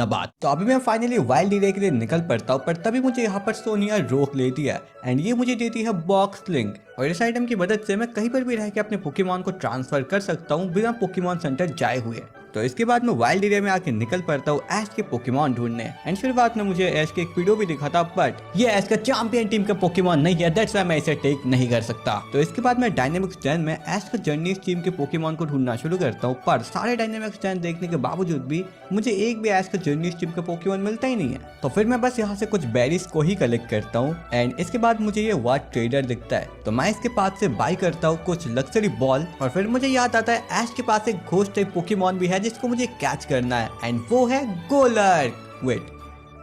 बात तो अभी मैं फाइनली वाइल्ड एरिया के लिए निकल पड़ता हूँ, पर तभी मुझे यहाँ पर सोनिया रोक लेती है एंड ये मुझे देती है बॉक्स लिंक। और इस आइटम की मदद से मैं कहीं पर भी रह के अपने पोकेमॉन को ट्रांसफर कर सकता हूँ बिना पोकेमॉन सेंटर जाए हुए। तो इसके बाद मैं वाइल्ड एरिया में आके निकल पड़ता हूँ ऐश के पोकेमॉन ढूंढने। एंड शुरुआत में मुझे ऐश के एक वीडियो भी दिखा था, बट ये ऐश का चैंपियन टीम का पोकेमॉन नहीं है, दैट्स व्हाई मैं इसे टेक नहीं कर सकता। तो इसके बाद मैं डायनेमिक्स जैन में ऐश का जर्नीज टीम के पोकेमॉन को ढूंढना शुरू करता हूँ, पर सारे डायनेमिक्स जैन देखने के बावजूद भी मुझे एक भी ऐश का जर्नीज टीम का पोकेमॉन मिलता ही नहीं है। तो फिर मैं बस यहाँ से कुछ बेरीज को ही कलेक्ट करता हूँ एंड इसके बाद मुझे ये वाट ट्रेडर दिखता है, तो मैं इसके पास से बाई करता हूँ कुछ लग्जरी बॉल। और फिर मुझे याद आता है ऐश के पास एक घोस्ट टाइप पोकेमॉन भी है जिसको मुझे कैच करना है एंड वो है गोलर्क। वेट,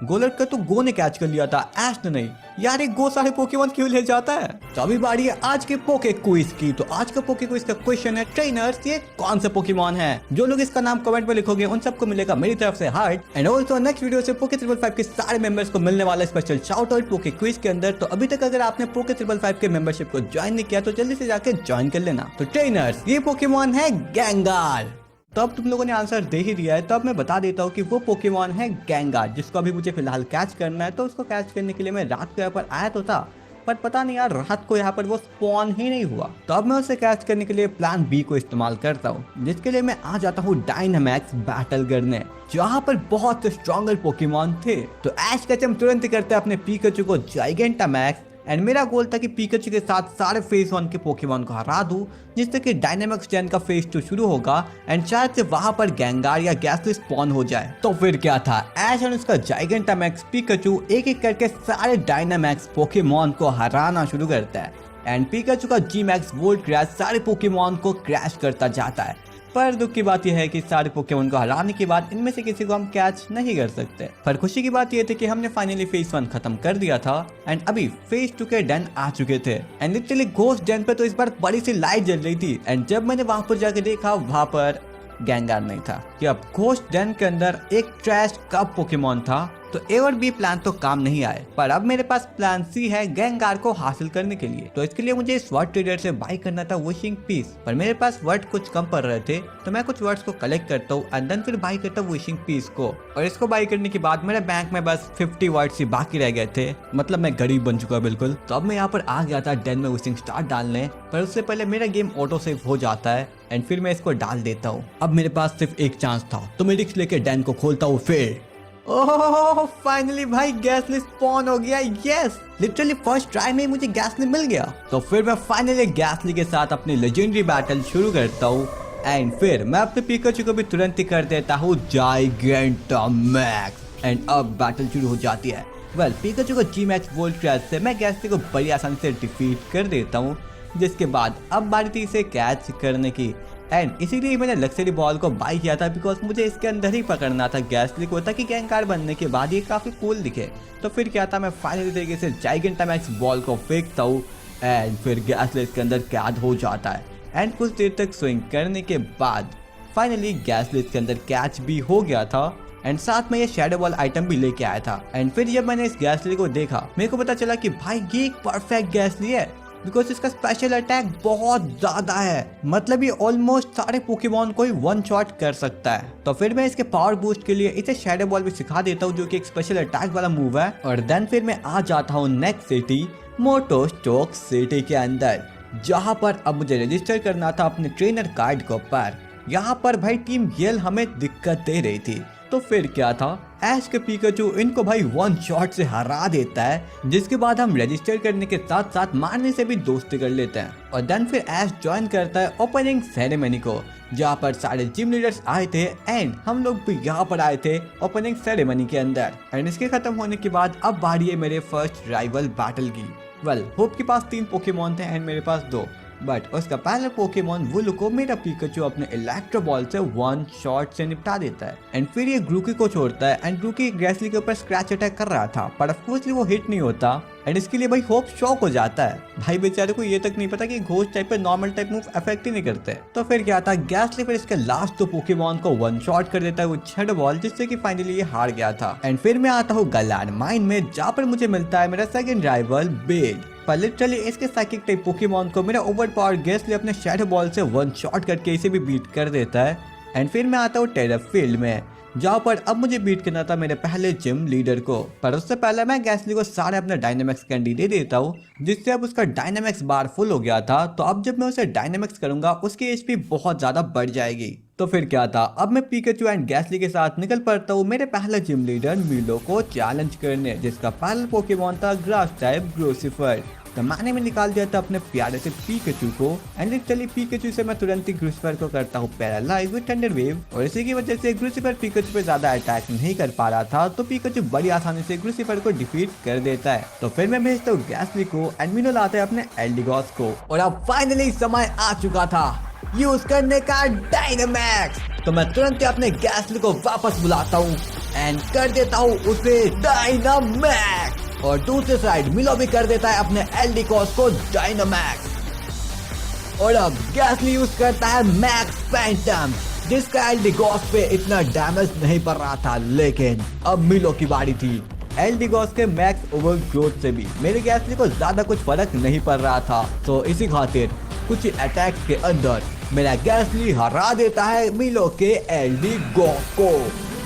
गोलर्क का तो गो ने कैच कर लिया था, ऐश ने नहीं। यार एक गो सारे पोकेमॉन क्यों ले जाता है। तो अभी बारी है आज के पोके क्विज की। तो आज का पोके क्विज का क्वेश्चन है, ट्रेनर्स ये कौन सा पोकेमॉन है। जो लोग इसका नाम कमेंट में लिखोगे उन सबको मिलेगा मेरी तरफ से heart and also next video से पोके 555 के सारे मेंबर्स को मिलने वाला स्पेशल शाउट आउट पोके क्विज के अंदर। तो अभी तक अगर आपने पोके 555 के मेंबरशिप को ज्वाइन नहीं किया तो जल्दी से जाके ज्वाइन कर लेना। तो ट्रेनर्स ये पोकेमॉन है गेंगार। तो अब तुम लोगों ने आंसर दे ही दिया है, तो अब मैं बता देता हूँ कि वो पोकेमॉन है गेंगार, जिसको अभी मुझे फिलहाल कैच करना है। तो उसको कैच करने के लिए मैं रात को यहाँ पर आया तो था, पर पता नहीं यार रात को यहाँ पर वो स्पॉन ही नहीं हुआ। तो अब मैं उसे कैच करने के लिए प्लान बी को इस्तेमाल करता हूँ, जिसके लिए मैं आ जाता हूँ डायनामैक्स बैटल करने, जहाँ पर बहुत से स्ट्रॉन्गर पोकेमॉन थे। तो ऐश कैच हम तुरंत ही करते हैं अपने पीकाचू को जाइगेंटामैक्स एंड मेरा गोल था कि पीकाचू के साथ सारे फेज 1 के पोकेमॉन को हरा दूं, जिससे कि डायनामिक्स जैन का फेज 2 शुरू होगा एंड शायद से वहां पर गेंगार या गैस्ली स्पॉन हो जाए। तो फिर क्या था, ऐश और उसका जाइगेंटामैक्स पीकाचू एक एक करके सारे डायनामैक्स पोकेमॉन को हराना शुरू करता है एंड पीकाचू का जी मैक्स वोल्ट क्रैश सारे पोकेमॉन को क्रैश करता जाता है। पर दुख की बात यह है कि सारे पोकेमॉन को हराने के बाद इनमें से किसी को हम कैच नहीं कर सकते। पर खुशी की बात यह थी कि हमने फाइनली फेज 1 खत्म कर दिया था एंड अभी फेज 2 के डन आ चुके थे एंड लिटरली घोस्ट डन पे तो इस बार बड़ी सी लाइट जल रही थी एंड जब मैंने वहां पर जाके देखा वहां पर गेंगार नहीं था। कि अब घोस्ट डन के अंदर एक ट्रैश कब पोकेमॉन था, तो ए और बी प्लान तो काम नहीं आए, पर अब मेरे पास प्लान सी है गेंगार को हासिल करने के लिए। तो इसके लिए मुझे इस वर्ड ट्रेडर से बाई करना था विशिंग पीस, पर मेरे पास वर्ड कुछ कम पड़ रहे थे, तो मैं कुछ वर्ड्स को कलेक्ट करता हूँ एंड देन फिर बाई करता हूँ विशिंग पीस को। और इसको बाई करने के बाद मेरे बैंक में बस 50 वर्ड्स ही बाकी रह गए थे, मतलब मैं गरीब बन चुका बिल्कुल। तो अब मैं यहाँ पर आ गया था डेन में विशिंग स्टार डालने, पर उससे पहले मेरा गेम ऑटो सेव हो जाता है एंड फिर मैं इसको डाल देता हूँ। अब मेरे पास सिर्फ एक चांस था, तो मैं रिस्क लेके डेन को खोलता हूँ। फिर ओह फाइनली भाई गैसली स्पॉन हो गया। यस, लिटरली फर्स्ट ट्राई में मुझे गैसली मिल गया। तो फिर मैं फाइनली गैसली के साथ अपनी लेजेंडरी बैटल शुरू करता हूँ एंड फिर मैं अपने पीकाचू को भी तुरंत ही कर देता हूँ जाइगेंटामैक्स एंड अब बैटल शुरू हो जाती है। वेल पीकाचू को जी मैक्स वोल्ट क्रैश से मैं गैसली को बड़ी आसानी से डिफीट कर देता हूँ, जिसके बाद अब बारी थी इसे कैच करने की एंड इसीलिए मैंने लग्जरी बॉल को बाई किया था, बिकॉज मुझे इसके अंदर ही पकड़ना था गैसली को, ताकि गेंगार बनने के बाद ये काफी कूल दिखे। तो फिर क्या था, मैं फाइनली तरीके से जाइगेंटामैक्स बॉल को फेंकता हूँ एंड फिर गैसली इसके अंदर कैद हो जाता है एंड कुछ देर तक स्विंग करने के बाद फाइनली गैसली इसके अंदर कैच भी हो गया था एंड साथ में ये शैडो बॉल आइटम भी लेके आया था। एंड फिर जब मैंने इस गैसली को देखा मेरे को पता चला कि भाई ये एक परफेक्ट गैसली है, बिकॉज इसका स्पेशल अटैक बहुत ज्यादा है, मतलब ये ऑलमोस्ट सारे पोकेमॉन को ही वन शॉट कर सकता है। तो फिर मैं इसके पावर बूस्ट के लिए इसे शैडो बॉल भी सिखा देता हूँ, जो कि एक स्पेशल अटैक वाला मूव है। और देन फिर मैं आ जाता हूँ नेक्स्ट सिटी मोटोस्टॉक सिटी के अंदर, जहाँ पर अब मुझे रजिस्टर करना था अपने ट्रेनर कार्ड को। पर यहाँ पर भाई टीम येल हमें दिक्कत दे रही थी। तो फिर क्या था, ऐश के पीकाचू इनको भाई वन शॉट से हरा देता है, जिसके बाद हम रजिस्टर करने के साथ साथ मारने से भी दोस्ती कर लेते हैं। और देन फिर ऐश ज्वाइन करता है ओपनिंग सेरेमनी को, जहाँ पर सारे जिम लीडर्स आए थे एंड हम लोग भी यहाँ पर आए थे ओपनिंग सेरेमनी के अंदर। एंड इसके खत्म होने के बाद अब बारी है मेरे फर्स्ट राइवल बैटल की। वेल होप के पास 3 पोकेमॉन थे एंड मेरे पास 2, बट उसका पहले पोकेमॉन वुल को मेरा पीकाचू अपने इलेक्ट्रो बॉल से वन शॉट से निपटा देता है एंड फिर ये ग्रूकी को छोड़ता है एंड ग्रूकी गैसली के ऊपर स्क्रैच अटैक कर रहा था, पर ऑफकोर्सली वो हिट नहीं होता एंड इसके लिए भाई होप शॉक हो जाता है। भाई बेचारे को ये तक नहीं पता कि घोस्ट टाइप पे नॉर्मल टाइप मूव अफेक्ट ही नहीं करते। तो फिर क्या था, गैसली फिर इसके लास्ट 2 पोकेमॉन को वन शॉट कर देता है वो शैडो बॉल, जिससे कि फाइनली ये हार गया था। एंड फिर मैं आता हूँ गलैंड माइन में, जहाँ पर मुझे मिलता है मेरा सेकंड राइवल बेड। पर लिटरली इसके साइकिक टाइप पोकेमॉन को मेरा ओवर पावर गैसली अपने शैडो बॉल से वन शॉट करके इसे भी बीट कर देता है। एंड फिर मैं आता हूँ टेरा फील्ड में, जहाँ पर अब मुझे बीट करना था मेरे पहले जिम लीडर को। पर उससे पहले मैं गैसली को सारे अपने डायनामिक्स कैंडी दे देता हूँ, जिससे अब उसका डायनामिक्स बार फुल हो गया था। तो अब जब मैं उसे डायनामिक्स करूंगा उसकी एचपी बहुत ज्यादा बढ़ जाएगी। तो फिर क्या था, अब मैं पिकाचू एंड गैसली के साथ निकल पड़ता हूँ मेरे पहले जिम लीडर मिलो को चैलेंज करने, जिसका पहला पोकेमॉन था ग्रास टाइप ग्रोसिफर। तो मैंने भी निकाल दिया था अपने प्यारे से पिकाचू को एंड लिटरली पिकाचू से मैं तुरंत ही ग्रोसिफर को करता हूँ पैरालाइज विद थंडर वेव। और इसी की वजह से ग्रोसिफर पिकाचू पे ज्यादा अटैक नहीं कर पा रहा था, तो पिकाचू बड़ी आसानी से ग्रोसिफर को डिफीट कर देता है। तो फिर मैं भेजता हूँ गैसली को एंड मिनो लाता है अपने एल्डिगॉस को। और अब फाइनली समय आ चुका था यूज करने का डायनामैक्स। तो मैं तुरंत ही अपने गैसली को वापस बुलाता हूँ एंड कर देता हूँ उसे डायनामैक्स। और दूसरे साइड मिलो भी कर देता है अपने एल्डिगॉस को डायनामैक्स। और अब गैसली यूज करता है मैक्स फैंटम, जिसका एल्डिगॉस पे इतना डैमेज नहीं पड़ रहा था। लेकिन अब मिलो की बारी थी। एल्डिगॉस के मैक्स ओवरग्रोथ से भी मेरे गैसली को ज्यादा कुछ फर्क नहीं पड़ रहा था। तो इसी खातिर कुछ अटैक के अंदर मेरा गैसली हरा देता है मिलो के एल्डिगॉस को।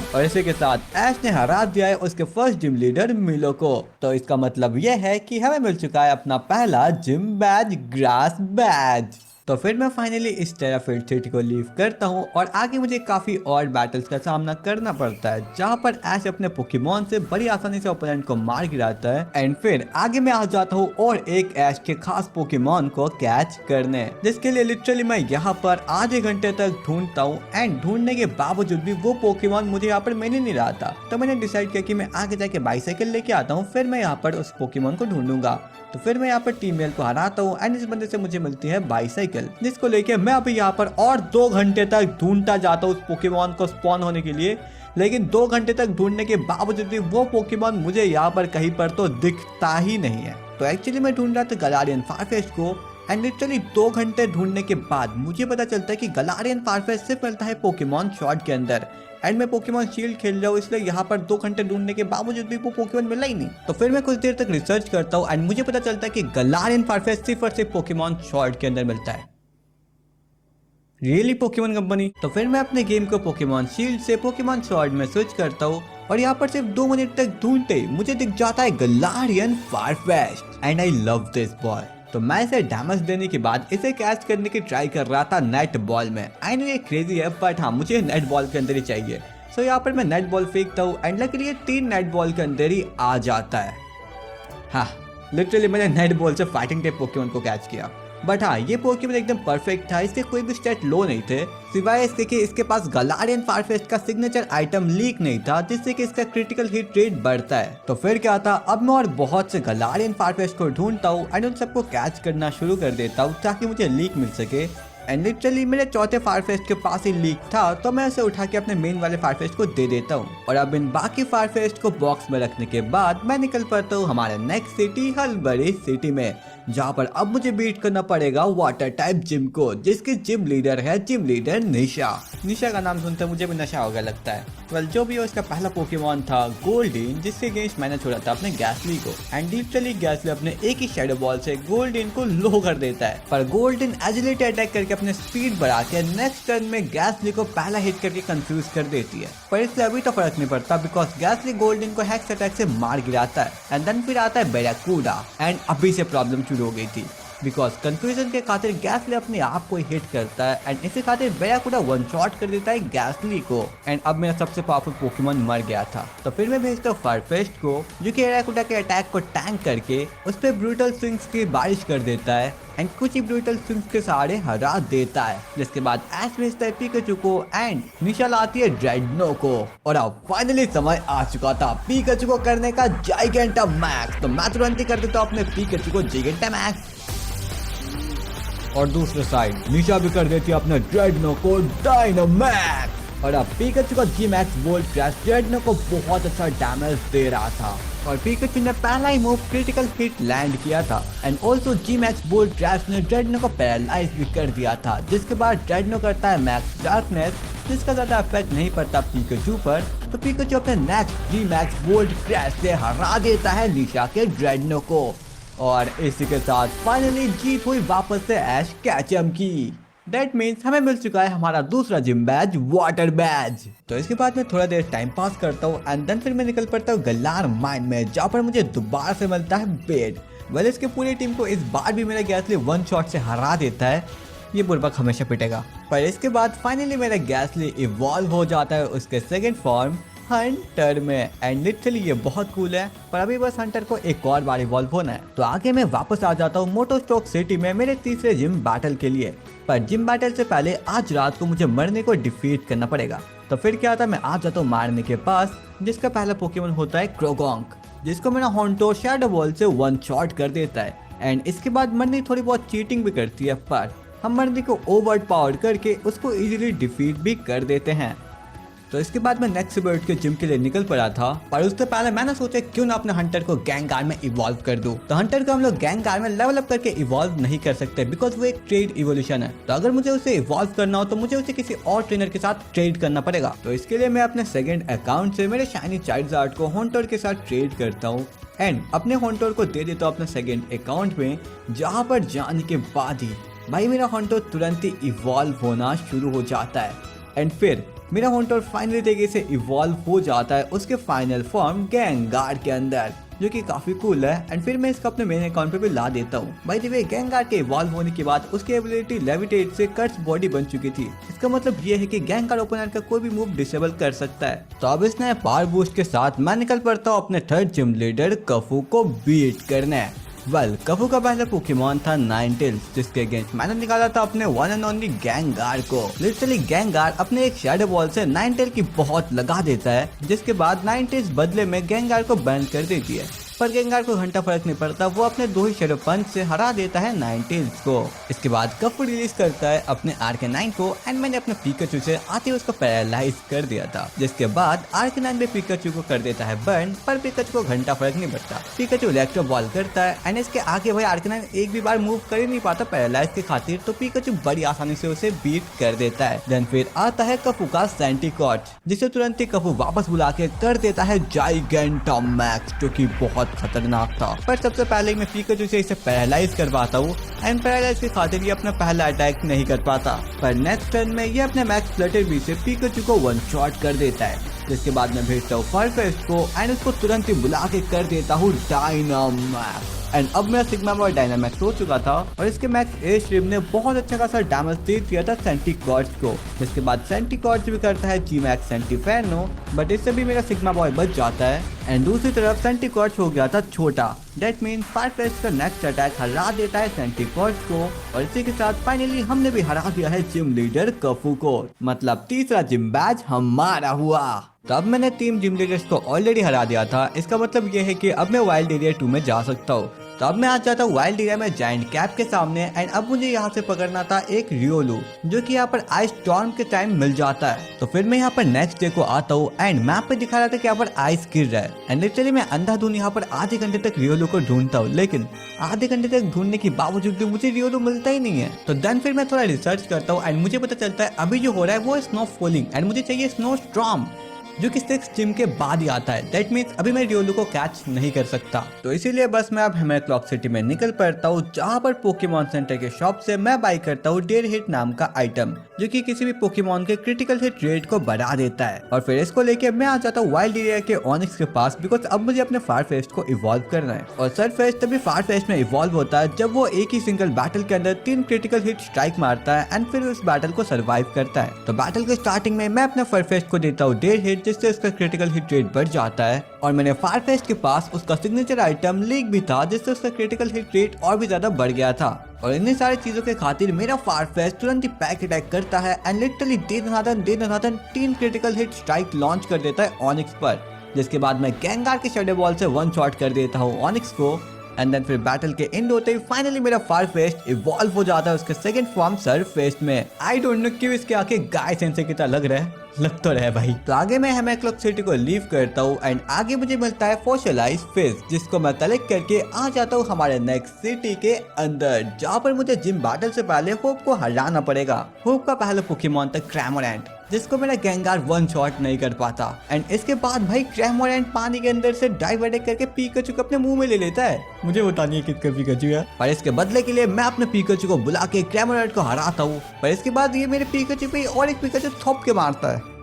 और इसी के साथ ऐश ने हरा दिया है उसके फर्स्ट जिम लीडर मिलो को। तो इसका मतलब यह है कि हमें मिल चुका है अपना पहला जिम बैज, ग्रास बैज। तो फिर मैं फाइनली इस टेराफील्ड सिटी को लीव करता हूँ और आगे मुझे काफी और बैटल्स का सामना करना पड़ता है, जहाँ पर ऐश अपने पोकेमॉन से बड़ी आसानी से ओपोनेंट को मार गिराता है। एंड फिर आगे मैं आ जाता हूँ और एक ऐश के खास पोकेमॉन को कैच करने, जिसके लिए लिटरली मैं यहाँ पर आधे घंटे तक ढूंढता हूँ। एंड ढूंढने के बावजूद भी वो पोकेमॉन मुझे यहाँ पर मिल नहीं रहा था। तो मैंने डिसाइड किया कि मैं आगे जाके बाइसाइकिल लेके आता हूँ, फिर मैं यहाँ पर उस पोकेमॉन को ढूंढूंगा। तो फिर मैं यहाँ पर टीमेल को हराता हूँ एंड इस बंदे से मुझे मिलती है बाइसाइकिल, जिसको लेके मैं अभी यहाँ पर और 2 घंटे तक ढूंढता जाता हूँ उस पोकेमॉन को स्पॉन होने के लिए। लेकिन 2 घंटे तक ढूंढने के बावजूद भी वो पोकेमॉन मुझे यहाँ पर कहीं पर तो दिखता ही नहीं है। तो एक्चुअली मैं ढूंढ रहा था गलारियन फारफेस्ट को एंड लिटरली 2 घंटे ढूंढने के बाद मुझे पता चलता है कि गलारियन फारफेस्ट सिर्फ मिलता है पोकेमॉन शॉर्ट के अंदर। एंड मैं पोकेमॉन शील्ड खेल रहा हूँ, इसलिए यहाँ पर 2 घंटे ढूंढने के बावजूद भी वो पोकेमॉन मिला ही नहीं। तो फिर मैं कुछ देर तक रिसर्च करता हूँ एंड मुझे पता चलता है कि गलारियन फारफेस्ट सिर्फ और सिर्फ पोकेमॉन शॉर्ट के अंदर मिलता है। Really Pokemon company. तो फिर मैं अपने गेम को पोकेमॉन शील्ड से पोकेमॉन शॉर्ट में स्विच करता हूँ और यहाँ पर सिर्फ 2 मिनट तक ढूंढते ही मुझे दिख जाता है Galarian Farfetch'd and I love this boy. तो मैं इसे डैमेज देने के बाद इसे कैच करने की ट्राई कर रहा था नेट बॉल में। आई नो ये क्रेजी है, बट हाँ मुझे नेट बॉल के अंदर ही चाहिए। सो यहाँ पर मैं नेट बॉल फेंकता हूँ एंड लकीली ये 3 नेट बॉल के अंदर ही आ जाता है। हाँ लिटरली मैंने नेट बॉल से फाइटिंग टाइप पोकेमॉन को कैच किया। बट हाँ ये पोकेमॉन एकदम परफेक्ट था, इसके कोई भी स्टेट लो नहीं थे, सिवाय इसके कि इसके पास गलारियन फारफेस्ट का सिग्नेचर आइटम लीक नहीं था, जिससे कि इसका क्रिटिकल हिट रेट बढ़ता है। तो फिर क्या था, अब मैं और बहुत से गलारियन फारफेस्ट को ढूंढता हूँ एंड उन सबको कैच करना शुरू कर देता हूँ ताकि मुझे लीक मिल सके। एंड लिटरली मेरे चौथे फारफेस्ट के पास ही लीक था, तो मैं उसे उठा के अपने मेन वाले फारफेस्ट को दे देता हूँ। और अब इन बाकी फारफेस्ट को बॉक्स में रखने के बाद मैं निकल पड़ता हूँ हमारे नेक्स्ट सिटी हलबरी सिटी में, जहाँ पर अब मुझे बीट करना पड़ेगा वाटर टाइप जिम को, जिसकी जिम लीडर है जिम लीडर निशा। निशा का नाम सुनते मुझे भी नशा हो गया लगता है। वेल जो भी हो, इसका पहला पोकेमॉन था गोल्डन, जिसके अगेंस्ट मैंने छोड़ा था अपने गैसली को। एंड लिटरली गैसली अपने एक ही शैडो बॉल से गोल्डन को लो कर देता है, पर गोल्डन एजिलिटी अटैक करके अपने स्पीड बढ़ा के नेक्स्ट टर्न में गैसली को पहला हिट करके कंफ्यूज कर देती है। पर इससे अभी तो फर्क नहीं पड़ता, बिकॉज गैसली गोल्डन को हेक्स अटैक से मार गिराता है। एंड देन फिर आता है बैराकूडा एंड अभी से प्रॉब्लम शुरू हो गई थी, बिकॉज कंफ्यूजन के खातिर गैसली अपने आप को हिट करता है एंड इसी खातिर बैराकूडा 1 शॉट कर देता है गैसली को। एंड अब मेरा सबसे पावरफुल पोकेमॉन मर गया था। तो फिर मैं भेजता हूँ फारफेस्ट को, जो कि बैराकूडा के अटैक को टैंक करके उस पर ब्रूटल स्विंग्स की बारिश कर देता है एंड कुछ ही ब्रूटल स्विंग्स के सहारे हरा देता है। जिसके बाद ऐश भेजता है पिकाचू को एंड निशा लाती है ड्रेडनो को। और अब फाइनली समय आ चुका था पिकाचू को करने का जाइगेंटामैक्स। तो मैं तुरंत ही कर देता हूँ अपने पिकाचू को जाइगेंटामैक्स। और दूसरे साइड निशा भी कर देती है अपने ड्रेडनो को डायनामैक्स। और अब पिकाचू का जी मैक्स वोल्ट क्रैश ड्रेडनो को बहुत अच्छा डैमेज दे रहा था और पिकाचू ने पहला ही मूव क्रिटिकल हिट लैंड किया था। And also G Max Volt Crash ने ड्रेडनो को पैरालाइज भी कर दिया था, जिसके बाद ड्रेडनो करता है मैक्स डार्कनेस, जिसका ज्यादा इफेक्ट नहीं पड़ता पिकाचू पर। तो पिकाचू अपने नेक्स्ट जी मैक्स वोल्ट क्रैश से हरा देता है निशा के ड्रेडनो को। और इसी के साथ फाइनली जीत हुई वापस से ऐश कैचम की। दैट मीन्स हमें मिल चुका है हमारा दूसरा जिम बैज, वाटर बैज। तो इसके बाद मैं थोड़ा देर टाइम पास करता हूँ एंड देन फिर मैं निकल पड़ता हूँ गलार माइन में, जहाँ पर मुझे दोबारा से मिलता है बेड। वेल इसके पूरी टीम को इस बार भी मेरा गैसली वन शॉट से हरा देता है। ये बुर्बक हमेशा पिटेगा। पर इसके बाद फाइनली मेरा गैसली इवॉल्व हो जाता है उसके सेकंड फॉर्म हंटर में एंड लिटरली ये बहुत कूल है। पर अभी बस हंटर को एक और बार इवॉल्व होना है। तो आगे मैं वापस आ जाता हूँ मोटोस्टॉक सिटी में मेरे तीसरे जिम बैटल के लिए। पर जिम बैटल से पहले आज रात को मुझे मरने को डिफीट करना पड़ेगा। तो फिर क्या था, मैं आ जाता हूँ मारने के पास, जिसका पहला पोकेमोन होता है क्रोगोंक, जिसको मेरा होंटो शैडो बॉल से वन शॉट कर देता है। एंड इसके बाद मरनी थोड़ी बहुत चीटिंग भी करती है, पर हम मर्दी को ओवर पावर करके उसको इजीली डिफीट भी कर देते हैं। तो इसके बाद मैं नेक्स्ट बर्ड के जिम के लिए निकल पड़ा था, पर उससे पहले मैंने सोचा क्यों ना अपने हंटर को गैंगार में इवॉल्व कर दूं। तो हंटर को हम लोग गैंगार में लेवल अप करके इवॉल्व नहीं कर सकते बिकॉज वो एक ट्रेड इवोल्यूशन है। तो अगर मुझे उसे इवॉल्व करना हो तो मुझे उसे किसी और ट्रेनर के साथ ट्रेड करना पड़ेगा। तो इसके लिए मैं अपने सेकंड अकाउंट से मेरे शाइनी चार्जर्ड को हॉन्टर के साथ ट्रेड करता हूँ एंड अपने हॉन्टर को दे देता हूँ अपने सेकंड अकाउंट में, जहाँ पर जाने के बाद ही भाई मेरा हॉन्टर तुरंत ही इवॉल्व होना शुरू हो जाता है। एंड फिर मेरा हॉन्टर फाइनली तरीके से इवॉल्व हो जाता है उसके फाइनल फॉर्म गैंगार के अंदर, जो कि काफी कूल है। एंड फिर मैं इसको अपने मेन अकाउंट पे भी ला देता हूँ। भाई द वे गैंगार के इवॉल्व होने के बाद उसकी एबिलिटी लेविटेट से कट्स बॉडी बन चुकी थी। इसका मतलब ये है कि गैंगार ओपोनेंट का कोई भी मूव डिसेबल कर सकता है। तो अब इस नए पावर बूस्ट के साथ मैं निकल पड़ता हूँ अपने थर्ड जिम लीडर कफू को बीट करने। वेल कफू का पहला पोकेमॉन था नाइनटेल्स, जिसके अगेंस्ट मैंने निकाला था अपने वन एंड ओनली गैंगार को। लिटरली गैंगार अपने एक शैडो बॉल से नाइनटेल की बहुत लगा देता है, जिसके बाद नाइनटेल्स बदले में गैंगार को बैन कर देती है। पर गैंगार को घंटा फर्क नहीं पड़ता, वो अपने दो ही शैडो पंच से हरा देता है नाइनटेल्स को। इसके बाद कफू रिलीज करता है अपने आर्केनाइन को एंड मैंने अपने पिकाचू से आते उसको पैरालाइज कर दिया था, जिसके बाद आर्केनाइन भी पिकाचू को कर देता है बर्न। पर पिकाचू को घंटा फर्क नहीं पड़ता, पिकाचू इलेक्ट्रो बॉल करता है एंड इसके आगे भाई आर्केनाइन एक भी बार मूव कर ही नहीं पाता पैरालाइज के खातिर, तो पिकाचू बड़ी आसानी से उसे बीट कर देता है। देन फिर आता है कफू का सेंटिकॉट, जिसे तुरंत ही कफू वापस बुला के कर देता है जाइगेंटामैक्स, जो की बहुत खतरनाक था। पर सबसे पहले मैं पिकाचू से इसे पैरालाइज करवाता हूँ एंड पैरालाइज के खातिर ये अपना पहला अटैक नहीं कर पाता। पर नेक्स्ट टर्न में ये अपने मैक्स फ्लटर बी से पिकाचू को वन शॉट कर देता है, जिसके बाद मैं भेजता हूँ फरफेस्ट को एंड उसको तुरंत ही बुला के कर देता हूँ डायनामैक्स। एंड अब मेरा सिग्मा बॉय डायनामैक्स हो चुका था और इसके मैक्स ए श्रिम ने बहुत अच्छा खासा डैमेज दे दिया था सेंटिकॉर्ड्स को, जिसके बाद सेंटिकॉर्ड्स भी करता है जी मैक्स सेंटिफेर्नो, बट इससे भी मेरा सिग्मा बॉय बच जाता है। एंड दूसरी तरफ सेंटिकॉर्ड्स हो गया था छोटा, दैट मीन्स फायरफेस्ट का नेक्स्ट अटैक हरा देता है सेंटिकॉर्ड्स को और इसी के साथ फाइनली हमने भी हरा दिया है जिम लीडर कफू को। मतलब तीसरा जिम बैच हमारा हुआ। तो अब मैंने 3 जिम लीडर्स को ऑलरेडी हरा दिया था, इसका मतलब ये है कि अब मैं वाइल्ड एरिया 2 में जा सकता हूँ। तो अब मैं आ जाता हूँ वाइल्ड एरिया में जायंट कैप के सामने एंड अब मुझे यहाँ से पकड़ना था एक रियोलू, जो कि यहाँ पर आइस स्टॉर्म के टाइम मिल जाता है। तो फिर मैं यहाँ पर नेक्स्ट डे को आता हूँ एंड मैप पे दिखा रहा था कि यहाँ पर आइस गिर रहा है एंड लिटरली मैं अंधाधुन यहाँ पर आधे घंटे तक रियोलू को ढूंढता हूँ, लेकिन आधे घंटे तक ढूंढने के बावजूद भी मुझे रियोलू मिलता ही नहीं है। तो देन फिर मैं थोड़ा रिसर्च करता हूँ एंड मुझे पता चलता है अभी जो हो रहा है वो स्नो फॉलिंग एंड मुझे चाहिए स्नो स्टॉर्म, जो कि 6 जिम के बाद ही आता है। दैट मीन्स अभी मैं रियोलू को कैच नहीं कर सकता। तो इसीलिए बस मैं अब हेमर क्लॉक सिटी में निकल पड़ता हूँ, जहाँ पर पोकेमॉन सेंटर के शॉप से मैं बाई करता हूँ डेयर हिट नाम का आइटम, जो कि किसी भी पोकेमॉन के क्रिटिकल हिट रेट को बढ़ा देता है। और फिर इसको लेके मैं आ जाता हूँ वाइल्ड एरिया के ऑनिक्स के पास, बिकॉज अब मुझे अपने फायरफेस्ट को इवॉल्व करना है। और सरफेस्ट तभी फायरफेस्ट में इवॉल्व होता है जब वो एक ही सिंगल बैटल के अंदर 3 क्रिटिकल हिट स्ट्राइक मारता है एंड फिर उस बैटल को सर्वाइव करता है। तो बैटल के स्टार्टिंग में मैं अपने फायरफेस्ट को देता हूँ डेयर हिट, जिससे उसका क्रिटिकल हिट रेट बढ़ जाता है। और मैंने फायरफेस्ट के पास उसका सिग्नेचर आइटम लीक भी था, जिससे उसका क्रिटिकल हिट रेट और भी ज्यादा बढ़ गया था। और इन्हीं सारी चीजों के खातिर मेरा फायरफेस्ट तुरंत ही पैक अटैक करता है and literally they Dana Dan 3 critical hit strike launch कर देता है ऑनिक्स पर, जिसके बाद मैं गैंगार के शैडो बॉल से वन शॉट कर देता हूँ ऑनिक्स को। एंड देन फिर बैटल के एंड होते ही फाइनली मेरा फायरफेस्ट इवॉल्व हो जाता है उसके सेकंड फॉर्म सरफेस्ट में। आई डोंट नो क्यों इसके आके गाय सेंसे की तरह लग रहा है, लग तो रहा है भाई। तो आगे मैं हेमेक्लॉक सिटी को लीव करता हूँ एंड आगे मुझे मिलता है फॉसिलाइज फिश, जिसको मैं कलेक्ट करके आ जाता हूँ हमारे नेक्स्ट सिटी के अंदर, जहाँ पर मुझे जिम बैटल से पहले होप को हराना पड़ेगा। होप का पहला पोकेमॉन था क्रैमोरेंट, जिसको मेरा गेंगार वन शॉट नहीं कर पाता एंड इसके बाद भाई क्रैमोरेंट पानी के अंदर से डाइव अटैक करके पीकाचू को अपने मुंह में ले लेता है। मुझे पता नहीं है किसका पीकाचू है, पर इसके बदले के लिए मैं अपने पीकाचू को बुला के क्रैमोरेंट को हराता हूँ। पर इसके बाद ये मेरे पीकाचू पे और एक पीकाचू थोप के मारता है।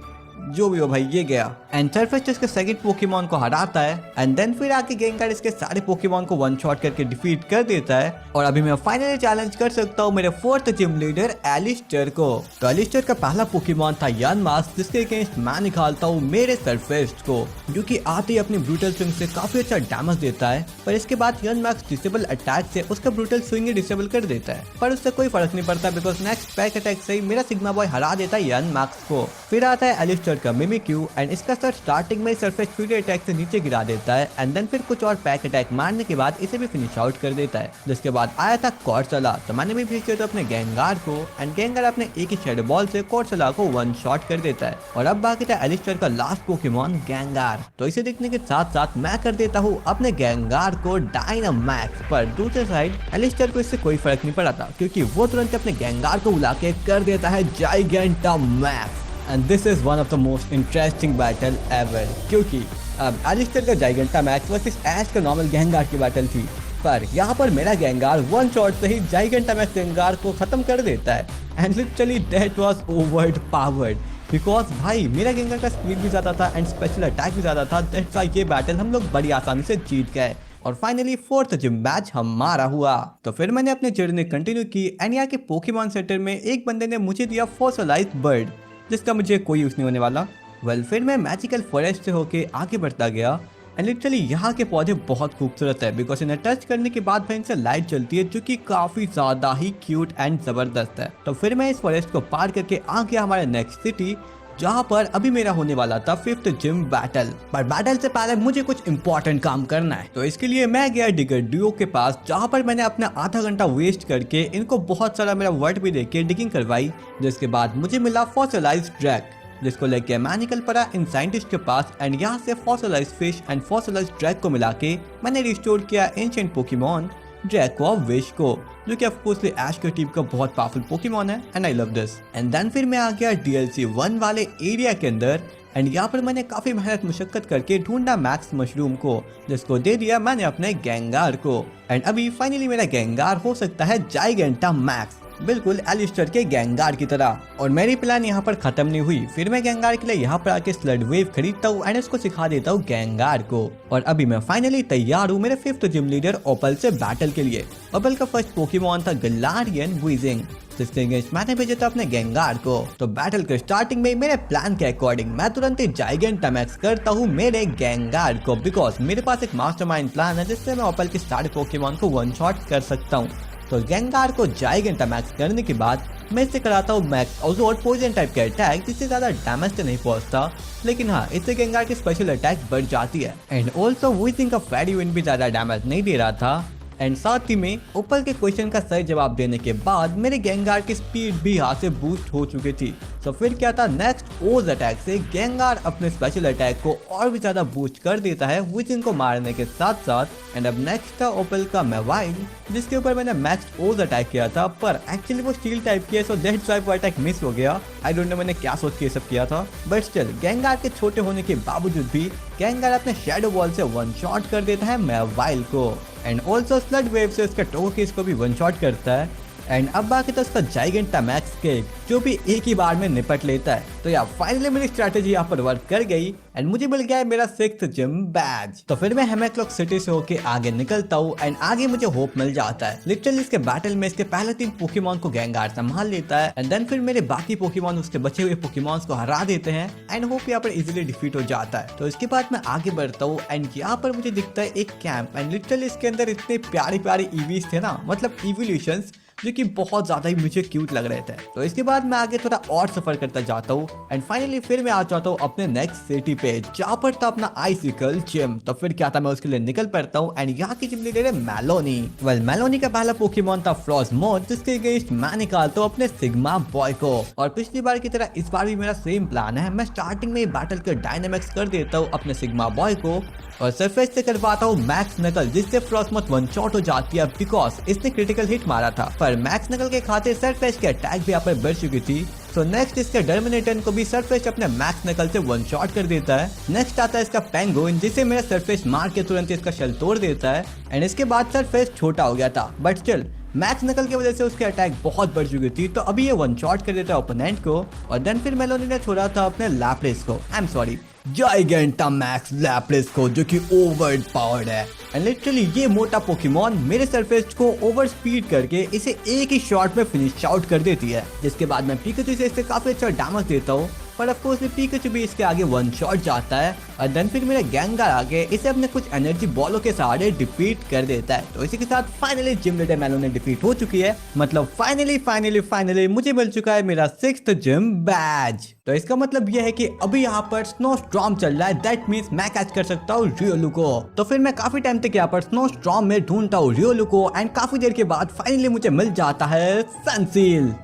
जो भी हो भाई ये गया एंड सरफेस इसके सेकंड पोकेमॉन को हराता है एंड देन फिर आके गेंगार इसके सारे पोकेमॉन को वन शॉट करके डिफीट कर देता है। और अभी मैं फाइनली चैलेंज कर सकता हूँ मेरे फोर्थ जिम लीडर एलिस्टर को। तो एलिस्टर का पहला पोकेमॉन था यानमास्क, जिसके अगेंस्ट मैं निकालता हूँ मेरे सरफेस्ट को, जो कि आते ही अपनी ब्रूटल स्विंग से काफी अच्छा डैमेज देता है। पर इसके बाद यानमास्क डिसेबल अटैक से उसका ब्रूटल स्विंग डिसेबल कर देता है, पर उससे कोई फर्क नहीं पड़ता बिकॉज नेक्स्ट पैक अटैक से ही मेरा सिग्मा बॉय हरा देता है यानमास्क को। फिर आता है एलिस्टर का मिमिक्यू एंड इसका सर स्टार्टिंग में सरफेस फ्यूरी अटैक से नीचे गिरा देता है एंड देन फिर कुछ और पैक अटैक मारने के बाद इसे भी फिनिश आउट कर देता है। जिसके बाद आया था कॉर्सला, तो मैंने भी भेज दिया था अपने गेंगार को एंड गेंगार अपने एक ही शेडो बॉल से कॉर्सला को वन शॉट कर देता है। और अब बाकी था एलिस्टर का लास्ट पोकेमॉन गेंगार। तो इसे देखने के साथ साथ मैं कर देता हूँ अपने गेंगार को डायनामैक्स, पर दूसरे साइड एलिस्टर को इससे कोई फर्क नहीं पड़ा था क्योंकि वो तुरंत अपने गेंगार को बुला के कर देता है Gigantamax. And this is one of the most interesting battle ever, क्योंकि अब एलिस्टर का जाइगेंटामैक्स वर्सेस ऐश का नॉर्मल गेंगार की बैटल थी, पर यहाँ पर मेरा गेंगार वन शॉट से ही जाइगेंटामैक्स गेंगार को खत्म कर देता है and literally that was over powered because भाई मेरा गेंगार का स्पीड भी ज़्यादा था एंड स्पेशल अटैक भी ज़्यादा था। दैट्स व्हाई ये बैटल हम लोग बड़ी आसानी से जीत गए और फाइनली फोर्थ जिम मैच हमारा हुआ। तो फिर मैंने अपनी जर्नी कंटिन्यू की एंड यहाँ के पोकेमॉन सेंटर में एक बंदे ने मुझे दिया फॉसिलाइज्ड बर्ड, जिसका मुझे कोई यूज नहीं होने वाला। फिर मैं मैजिकल फॉरेस्ट से होके आगे बढ़ता गया एंड लिटरली यहाँ के पौधे बहुत खूबसूरत है बिकॉज इन्हें टच करने के बाद भाई इनसे लाइट चलती है, जो कि काफी ज्यादा ही क्यूट एंड जबरदस्त है। तो फिर मैं इस फॉरेस्ट को पार करके आ गया हमारे नेक्स्ट सिटी, जहाँ पर अभी मेरा होने वाला था फिफ्थ जिम बैटल। पर बैटल से पहले मुझे कुछ इंपॉर्टेंट काम करना है, तो इसके लिए मैं गया डिगर ड्यूओ के पास, जहाँ पर मैंने अपना आधा घंटा वेस्ट करके इनको बहुत सारा मेरा वर्ड भी देके डिगिंग करवाई। जिसके बाद मुझे मिला फॉसिलाइज्ड ड्रैग, जिसको लेके मैं निकल पड़ा इन साइंटिस्ट के पास एंड यहाँ से fossilized fish and fossilized drake को मिला के मैंने रिस्टोर किया ancient Pokemon Dracovish को, जो कि ऑफकोर्सली ऐश के टीम का बहुत पावरफुल पोकेमॉन है and I love this. And then फिर मैं आ गया DLC 1 वाले एरिया के अंदर एंड यहाँ पर मैंने काफी मेहनत मुशक्कत करके ढूंढा मैक्स मशरूम को, जिसको दे दिया मैंने अपने गेंगार को एंड अभी फाइनली मेरा गेंगार हो सकता है जाइगेंटामैक्स, बिल्कुल एलिस्टर के गेंगार की तरह। और मेरी प्लान यहाँ पर खत्म नहीं हुई, फिर मैं गेंगार के लिए यहाँ पर आके स्लड वेव खरीदता हूँ एंड इसको सिखा देता हूँ गेंगार को। और अभी मैं फाइनली तैयार हूँ मेरे फिफ्थ जिम लीडर ओपल से बैटल के लिए। ओपल का फर्स्ट पोकेमॉन था गलारियन वीजिंग, जिसके अगेंस्ट मैंने भेजा था अपने गेंगार को। तो बैटल के स्टार्टिंग में मेरे प्लान के अकॉर्डिंग मैं तुरंत ही जाइगेंटामैक्स करता हूँ मेरे गेंगार को, बिकॉज मेरे पास एक मास्टरमाइंड प्लान है जिससे मैं ओपल के सारे पोकेमॉन को वन शॉट कर सकता हूँ। तो गेंगार को जाइगेंटामैक्स करने के बाद मैं इससे कराता हूँ मैक्स और पॉइजन टाइप का अटैक, जिससे ज्यादा डैमेज तो नहीं पहुंचता, लेकिन हाँ इससे गेंगार की स्पेशल अटैक बढ़ जाती है एंड ऑल्सो वीजिंग का फेरी विंड भी ज्यादा डैमेज नहीं दे रहा था। एंड साथ ही में ऊपर के क्वेश्चन का सही जवाब देने के बाद मेरे गेंगार की स्पीड भी यहाँ से बूस्ट हो चुकी थी। तो फिर क्या था, नेक्स्ट ओज अटैक से गेंगार अपने स्पेशल अटैक को और भी ज्यादा बूस्ट कर देता है विजिंग को मारने के साथ साथ। एंड अब नेक्स्ट था ओपल का मेवाइल, जिसके ऊपर मैंने मैक्स ओज अटैक किया था, पर एक्चुअली वो स्टील टाइप की है, सो दैट्स व्हाई वो अटैक मिस हो गया। आई डोंट नो मैंने क्या सोच के ये सब किया था, बट स्टिल गेंगार के छोटे होने के बावजूद भी गेंगार अपने शेडो बॉल से वन शॉट कर देता है मेवाइल को एंड ऑल्सो स्लड वेव से उसका टोकेस को भी वन शॉट करता है। एंड अब बाकी तो उसका जाइगेंटामैक्स केक, जो भी एक ही बार में निपट लेता है। तो यार फाइनली मेरी स्ट्रैटेजी यहाँ पर वर्क कर गई एंड मुझे मिल गया है मेरा सिक्स्थ जिम बैज। तो फिर मैं हेमेक्लॉक सिटी से होके आगे निकलता हूँ एंड आगे मुझे होप मिल जाता है। लिटरली इसके बैटल में इसके पहले 3 पोकेमॉन को गेंगार संभाल लेता है एंड देन फिर मेरे बाकी पोकेमॉन उसके बचे हुए पोकेमॉन्स को हरा देते हैं एंड होप यहाँ पर इजीली डिफीट हो जाता है। तो इसके बाद मैं आगे बढ़ता हूँ एंड यहाँ पर मुझे दिखता है एक कैंप एंड लिटरली इसके अंदर इतने प्यारे प्यारे ईवीज थे ना, मतलब इवोल्यूशंस, जो कि बहुत ज्यादा ही मुझे क्यूट लग रहे थे। तो इसके बाद मैं आगे थोड़ा और सफर करता जाता हूँ एंड फाइनली फिर मैं आ जाता हूँ अपने नेक्स्ट सिटी पे, जहाँ पर था अपना आइसिकल जिम। तो फिर क्या था, मैं उसके लिए निकल पड़ता हूँ एंड यहाँ की जिम लीडर है मेलोनी। वेल मेलोनी का पहला पोकेमॉन था फ्रॉस्मोथ, जिसके अगेंस्ट मैं निकालता हूँ अपने सिग्मा बॉय को। और पिछली बार की तरह इस बार भी मेरा सेम प्लान है, मैं स्टार्टिंग में बैटल के डायनामिक्स कर देता हूँ अपने सिग्मा बॉय को और सरफेस से करवाता हूँ मैक्स नकल, जिससे फ्रॉस्मोथ वन शॉट हो जाती है बिकॉज इसने क्रिटिकल हिट मारा था। पर मैक्स नकल के खाते सरफेस के अटैक भी यहाँ पर बढ़ चुकी थी। तो नेक्स्ट इसके डर्मिनेटन को भी सरफेस अपने मैक्स नकल से वन शॉट कर देता है। नेक्स्ट आता है इसका पेंगुइन, जिसे मेरा सरफेस मार के तुरंत इसका शल तोड़ देता है एंड इसके बाद सरफेस छोटा हो गया था, बट स्टिल मैक्स नकल की वजह से उसके अटैक बहुत बढ़ चुकी थी। तो अभी ये वन शॉट कर देता है ओपोनेंट को और देन फिर मेलोनी ने छोड़ा था अपने लैप्रेस को, आई एम सॉरी जाइगेंटामैक्स लैप्रेस को, जो कि ओवर पावर्ड है एंड लिटरली ये मोटा पोकेमॉन मेरे सरफेस को ओवर स्पीड करके इसे एक ही शॉट में फिनिश आउट कर देती है। जिसके बाद मैं पिकाचू से इससे काफी अच्छा डैमेज देता हूँ, पर ऑफ कोर्स पिकाचू भी इसके आगे वन शॉट जाता है और देन फिर मेरा गैंगार आके इसे अपने कुछ एनर्जी बॉलों के सहारे डिफीट कर देता है। तो इसी के साथ finally gym leader Meloni defeat हो चुकी है, मतलब फाइनली मुझे मिल चुका है मेरा 6th जिम बैज। तो इसका मतलब यह है कि अभी यहाँ पर स्नो स्टॉर्म चल रहा है, दैट मीन्स मैं कैच कर सकता हूँ रियोलू को। तो फिर मैं काफी टाइम तक यहाँ पर स्नो स्टॉर्म में ढूंढता हूँ रियोलू को एंड काफी देर के बाद फाइनली मुझे मिल जाता है सनसील।